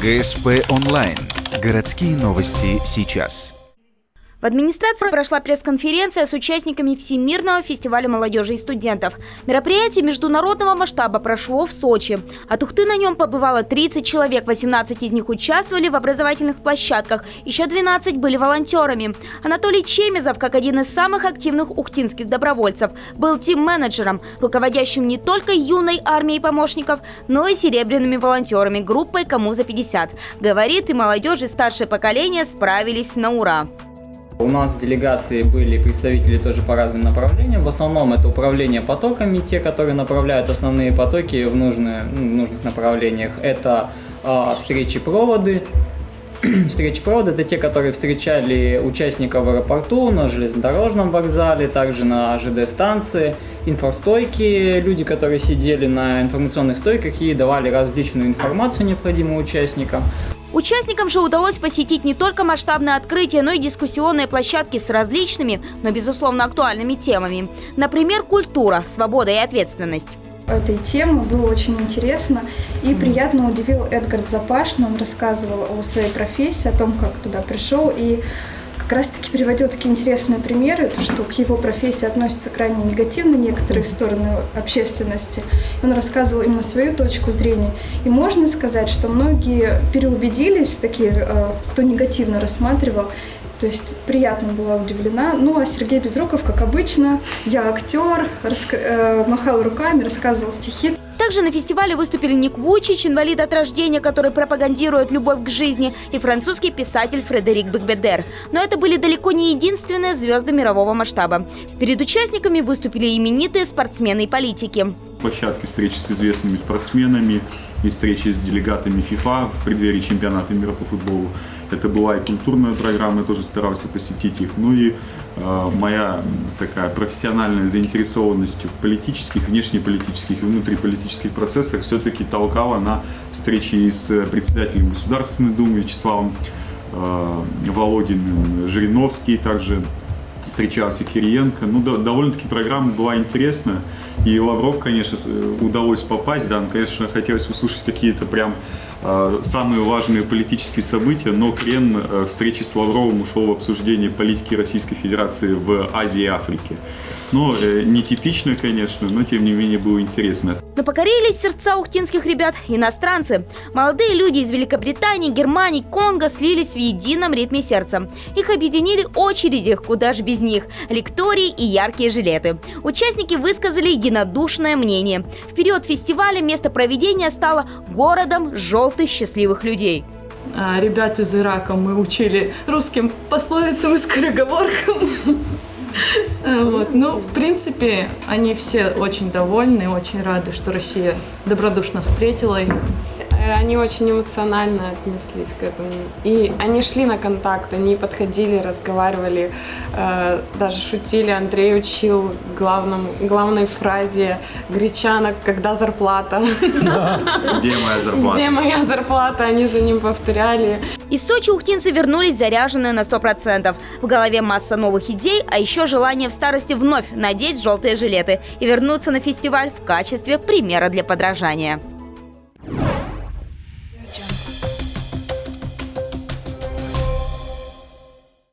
ГСП онлайн. Городские новости сейчас. В администрации прошла пресс-конференция с участниками Всемирного фестиваля молодежи и студентов. Мероприятие международного масштаба прошло в Сочи. От Ухты на нем побывало 30 человек, 18 из них участвовали в образовательных площадках, еще 12 были волонтерами. Анатолий Чемезов, как один из самых активных ухтинских добровольцев, был тим-менеджером, руководящим не только юной армией помощников, но и серебряными волонтерами группой «Кому за 50». Говорит, и молодежь, и старшее поколение справились на ура. У нас в делегации были представители тоже по разным направлениям. В основном это управление потоками, те, которые направляют основные потоки в нужных направлениях. Это встречи-проводы. Встречи-проводы – это те, которые встречали участников в аэропорту, на железнодорожном вокзале, также на ЖД-станции. Инфостойки – люди, которые сидели на информационных стойках и давали различную информацию, необходимую участникам. Участникам же удалось посетить не только масштабное открытие, но и дискуссионные площадки с различными, но, безусловно, актуальными темами. Например, культура, свобода и ответственность. Этой темы было очень интересно и приятно удивил Эдгард Запашный. Он рассказывал о своей профессии, о том, как туда пришел, и как раз-таки приводил такие интересные примеры, что к его профессии относятся крайне негативно некоторые стороны общественности. Он рассказывал именно свою точку зрения. И можно сказать, что многие переубедились, такие, кто негативно рассматривал. То есть приятно была удивлена. Ну а Сергей Безруков, как обычно, я актер, махал руками, рассказывал стихи. Также на фестивале выступили Ник Вуйчич, инвалид от рождения, который пропагандирует любовь к жизни, и французский писатель Фредерик Бекбедер. Но это были далеко не единственные звезды мирового масштаба. Перед участниками выступили именитые спортсмены и политики. Площадки встречи с известными спортсменами и встречи с делегатами ФИФА в преддверии чемпионата мира по футболу. Это была и культурная программа, я тоже старался посетить их. Ну и моя такая профессиональная заинтересованность в политических, внешнеполитических и внутриполитических процессах все-таки толкала на встречи и с председателем Государственной Думы Вячеславом Володиным, Жириновский также встречался, Кириенко. Ну, довольно-таки программа была интересная. И Лавров, конечно, удалось попасть, да, конечно, хотелось услышать какие-то прям самые важные политические события, но крен встречи с Лавровым ушел в обсуждение политики Российской Федерации в Азии и Африке. Ну, нетипично, конечно, но тем не менее было интересно. Но покорились сердца ухтинских ребят иностранцы. Молодые люди из Великобритании, Германии, Конго слились в едином ритме сердца. Их объединили очереди, куда ж без них, лектории и яркие жилеты. Участники высказали единодушное мнение. В период фестиваля место проведения стало городом желтых счастливых людей. Ребят из Ирака мы учили русским пословицам и скороговоркам. Вот. Ну, в принципе, они все очень довольны, очень рады, что Россия добродушно встретила их. Они очень эмоционально отнеслись к этому. И они шли на контакт, они подходили, разговаривали, даже шутили. Андрей учил главной фразе гречанок: «Когда зарплата?» Где моя зарплата? Где моя зарплата? Они за ним повторяли. Из Сочи ухтинцы вернулись заряженные на 100%. В голове масса новых идей, а еще желание в старости вновь надеть желтые жилеты и вернуться на фестиваль в качестве примера для подражания.